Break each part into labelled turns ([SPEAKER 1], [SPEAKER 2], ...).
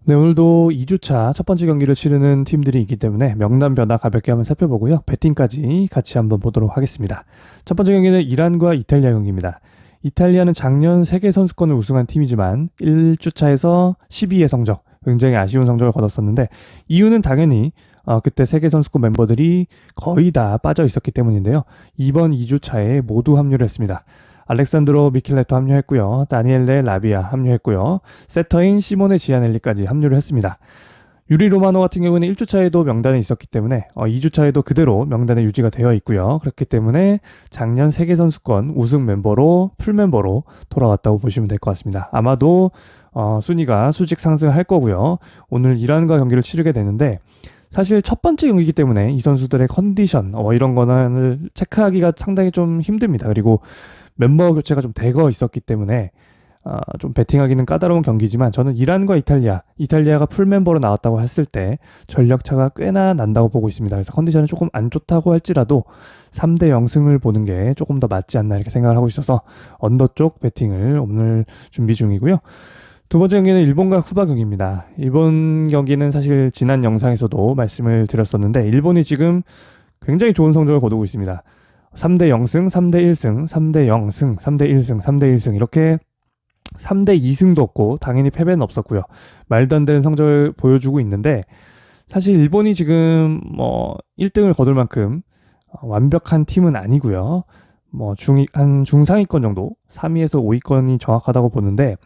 [SPEAKER 1] 네, 오늘도 2주차 첫 번째 경기를 치르는 팀들이 있기 때문에 명단 변화 가볍게 한번 살펴보고요. 배팅까지 같이 한번 보도록 하겠습니다. 첫 번째 경기는 이란과 이탈리아 경기입니다. 이탈리아는 작년 세계 선수권을 우승한 팀이지만 1주차에서 12위의 성적, 굉장히 아쉬운 성적을 거뒀었는데 이유는 당연히 그때 세계 선수권 멤버들이 거의 다 빠져 있었기 때문인데요. 이번 2주차에 모두 합류를 했습니다. 알렉산드로 미킬레토 합류했고요. 다니엘레 라비아 합류했고요. 세터인 시모네 지아넬리까지 합류를 했습니다. 유리 로마노 같은 경우는 1주차에도 명단에 있었기 때문에 2주차에도 그대로 명단에 유지가 되어 있고요. 그렇기 때문에 작년 세계선수권 우승 멤버로 풀 멤버로 돌아왔다고 보시면 될 것 같습니다. 아마도 순위가 수직 상승할 거고요. 오늘 이란과 경기를 치르게 되는데 사실 첫 번째 경기이기 때문에 이 선수들의 컨디션 이런 거는 체크하기가 상당히 좀 힘듭니다. 그리고 멤버 교체가 좀 대거 있었기 때문에 좀 배팅하기는 까다로운 경기지만 저는 이란과 이탈리아가 풀 멤버로 나왔다고 했을 때 전력 차가 꽤나 난다고 보고 있습니다. 그래서 컨디션이 조금 안 좋다고 할지라도 3대 0승을 보는 게 조금 더 맞지 않나 이렇게 생각을 하고 있어서 언더 쪽 배팅을 오늘 준비 중이고요. 두 번째 경기는 일본과 쿠바 경기입니다. 일본 경기는 사실 지난 영상에서도 말씀을 드렸었는데 일본이 지금 굉장히 좋은 성적을 거두고 있습니다. 3대 0승, 3대 1승, 3대 0승, 3대 1승, 3대 1승 이렇게 3대 2승도 없고 당연히 패배는 없었고요. 말도 안 되는 성적을 보여주고 있는데 사실 일본이 지금 1등을 거둘 만큼 완벽한 팀은 아니고요. 한 중상위권 정도, 3위에서 5위권이 정확하다고 보는데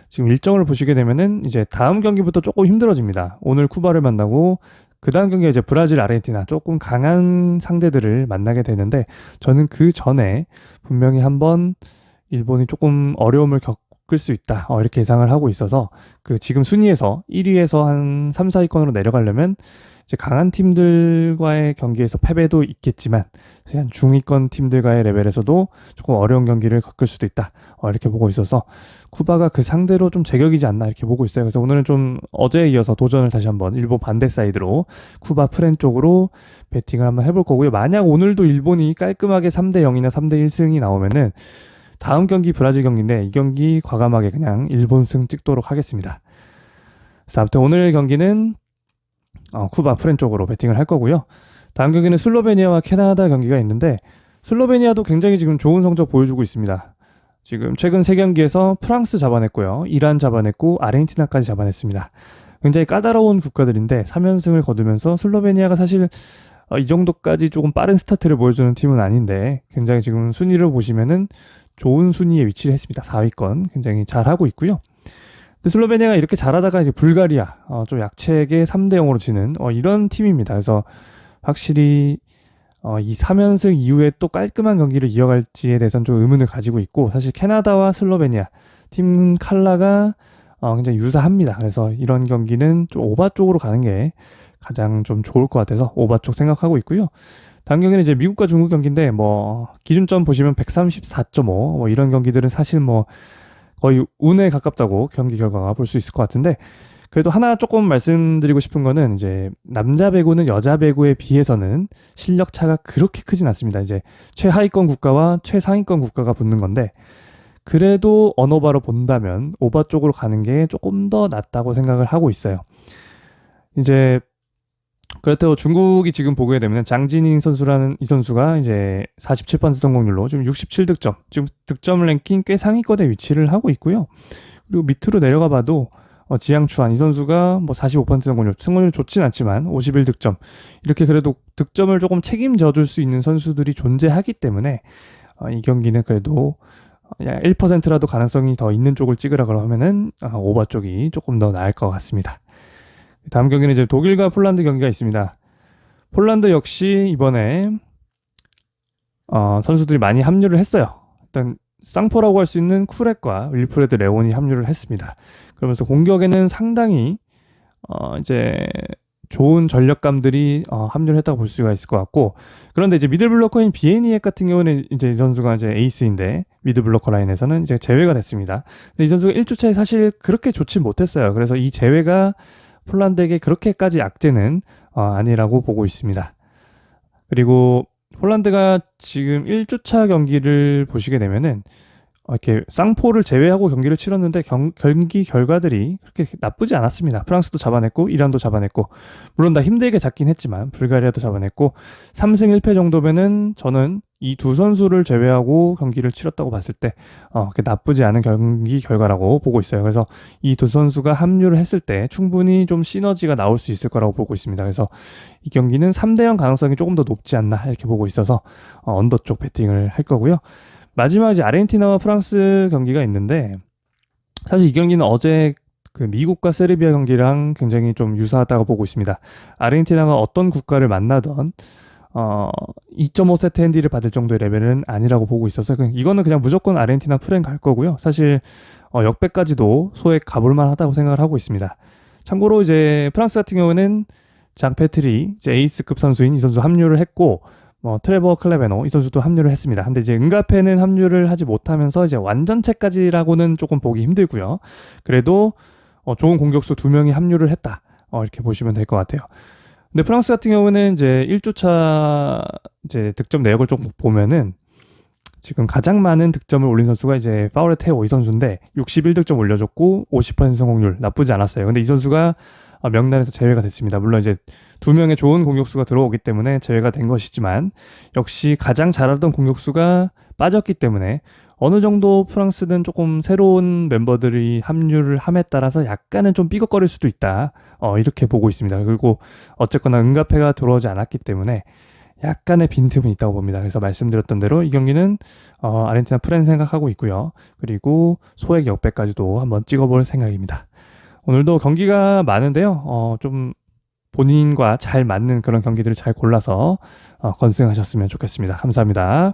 [SPEAKER 1] 지금 일정을 보시게 되면은 이제 다음 경기부터 조금 힘들어집니다. 오늘 쿠바를 만나고 그 다음 경기가 이제 브라질, 아르헨티나 조금 강한 상대들을 만나게 되는데 저는 그 전에 분명히 한번 일본이 조금 어려움을 겪을 수 있다. 이렇게 예상을 하고 있어서 그 지금 순위에서 1위에서 한 3, 4위권으로 내려가려면 이제 강한 팀들과의 경기에서 패배도 있겠지만 한 중위권 팀들과의 레벨에서도 조금 어려운 경기를 겪을 수도 있다. 이렇게 보고 있어서 쿠바가 그 상대로 좀 제격이지 않나 이렇게 보고 있어요. 그래서 오늘은 좀 어제에 이어서 도전을 다시 한번 일본 반대 사이드로 쿠바 프렌 쪽으로 배팅을 한번 해볼 거고요. 만약 오늘도 일본이 깔끔하게 3대 0이나 3대 1승이 나오면은 다음 경기 브라질 경기인데 이 경기 과감하게 그냥 일본승 찍도록 하겠습니다. 그래서 아무튼 오늘 경기는 쿠바 프렌 쪽으로 배팅을 할 거고요. 다음 경기는 슬로베니아와 캐나다 경기가 있는데 슬로베니아도 굉장히 지금 좋은 성적 보여주고 있습니다. 지금 최근 3경기에서 프랑스 잡아냈고요. 이란 잡아냈고 아르헨티나까지 잡아냈습니다. 굉장히 까다로운 국가들인데 3연승을 거두면서 슬로베니아가 사실 이 정도까지 조금 빠른 스타트를 보여주는 팀은 아닌데 굉장히 지금 순위를 보시면은 좋은 순위에 위치를 했습니다. 4위권 굉장히 잘하고 있고요. 근데 슬로베니아가 이렇게 잘하다가 이제 불가리아 좀 약체에게 3대 0으로 지는 이런 팀입니다. 그래서 확실히 이 3연승 이후에 또 깔끔한 경기를 이어갈지에 대해서는 좀 의문을 가지고 있고 사실 캐나다와 슬로베니아 팀 칼라가 굉장히 유사합니다. 그래서 이런 경기는 좀 오바 쪽으로 가는 게 가장 좀 좋을 것 같아서 오바 쪽 생각하고 있고요. 다음 경기는 이제 미국과 중국 경기인데 기준점 보시면 134.5 이런 경기들은 사실 거의 운에 가깝다고 경기 결과가 볼 수 있을 것 같은데 그래도 하나 조금 말씀드리고 싶은 거는 이제 남자 배구는 여자 배구에 비해서는 실력 차가 그렇게 크진 않습니다. 이제 최하위권 국가와 최상위권 국가가 붙는 건데 그래도 언오바로 본다면 오바 쪽으로 가는 게 조금 더 낫다고 생각을 하고 있어요. 이제 그렇다고 중국이 지금 보게 되면 장진인 선수라는 이 선수가 이제 47% 성공률로 지금 67득점, 지금 득점 랭킹 꽤 상위권에 위치를 하고 있고요. 그리고 밑으로 내려가 봐도 지양추한 이 선수가 45% 성공률 좋진 않지만 51득점 이렇게 그래도 득점을 조금 책임져 줄 수 있는 선수들이 존재하기 때문에 이 경기는 그래도 1%라도 가능성이 더 있는 쪽을 찍으라고 하면은 오바 쪽이 조금 더 나을 것 같습니다. 다음 경기는 이제 독일과 폴란드 경기가 있습니다. 폴란드 역시 이번에 선수들이 많이 합류를 했어요. 일단 쌍포라고 할 수 있는 쿠렉과 윌프레드 레온이 합류를 했습니다. 그러면서 공격에는 상당히 이제 좋은 전력감들이 합류를 했다고 볼 수가 있을 것 같고 그런데 이제 미들블로커인 비에니엑 같은 경우는 이제 이 선수가 이제 에이스인데 미드블로커 라인에서는 이제 제외가 됐습니다. 근데 이 선수가 1주차에 사실 그렇게 좋지 못했어요. 그래서 이 제외가 폴란드에게 그렇게까지 악재는 아니라고 보고 있습니다. 그리고 폴란드가 지금 1주차 경기를 보시게 되면은 이렇게 쌍포를 제외하고 경기를 치렀는데 경기 결과들이 그렇게 나쁘지 않았습니다. 프랑스도 잡아냈고 이란도 잡아냈고 물론 다 힘들게 잡긴 했지만 불가리아도 잡아냈고 3승 1패 정도면은 저는 이 두 선수를 제외하고 경기를 치렀다고 봤을 때 그렇게 나쁘지 않은 경기 결과라고 보고 있어요. 그래서 이 두 선수가 합류를 했을 때 충분히 좀 시너지가 나올 수 있을 거라고 보고 있습니다. 그래서 이 경기는 3대0 가능성이 조금 더 높지 않나 이렇게 보고 있어서 언더 쪽 배팅을 할 거고요. 마지막 이제 아르헨티나와 프랑스 경기가 있는데 사실 이 경기는 어제 그 미국과 세르비아 경기랑 굉장히 좀 유사하다고 보고 있습니다. 아르헨티나가 어떤 국가를 만나던 2.5세트 핸디를 받을 정도의 레벨은 아니라고 보고 있어서 이거는 그냥 무조건 아르헨티나 프랭 갈 거고요. 사실 역배까지도 소액 가볼 만하다고 생각을 하고 있습니다. 참고로 이제 프랑스 같은 경우는 장 페트리 이제 에이스급 선수인 이 선수 합류를 했고 트레버 클레베노 이 선수도 합류를 했습니다. 근데 이제 은가페는 합류를 하지 못하면서 이제 완전체까지라고는 조금 보기 힘들고요. 그래도 좋은 공격수 2명이 합류를 했다. 이렇게 보시면 될 것 같아요. 근데 프랑스 같은 경우는 이제 1주차 이제 득점 내역을 좀 보면은 지금 가장 많은 득점을 올린 선수가 이제 파우레테오 이 선수인데 61득점 올려줬고 50% 성공률 나쁘지 않았어요. 근데 이 선수가 명단에서 제외가 됐습니다. 물론 이제 2명의 좋은 공격수가 들어오기 때문에 제외가 된 것이지만 역시 가장 잘하던 공격수가 빠졌기 때문에 어느 정도 프랑스는 조금 새로운 멤버들이 합류를 함에 따라서 약간은 좀 삐걱거릴 수도 있다. 이렇게 보고 있습니다. 그리고 어쨌거나 은가페가 들어오지 않았기 때문에 약간의 빈틈은 있다고 봅니다. 그래서 말씀드렸던 대로 이 경기는 아르헨티나 프렌 생각하고 있고요. 그리고 소액 역배까지도 한번 찍어볼 생각입니다. 오늘도 경기가 많은데요. 좀 본인과 잘 맞는 그런 경기들을 잘 골라서 건승하셨으면 좋겠습니다. 감사합니다.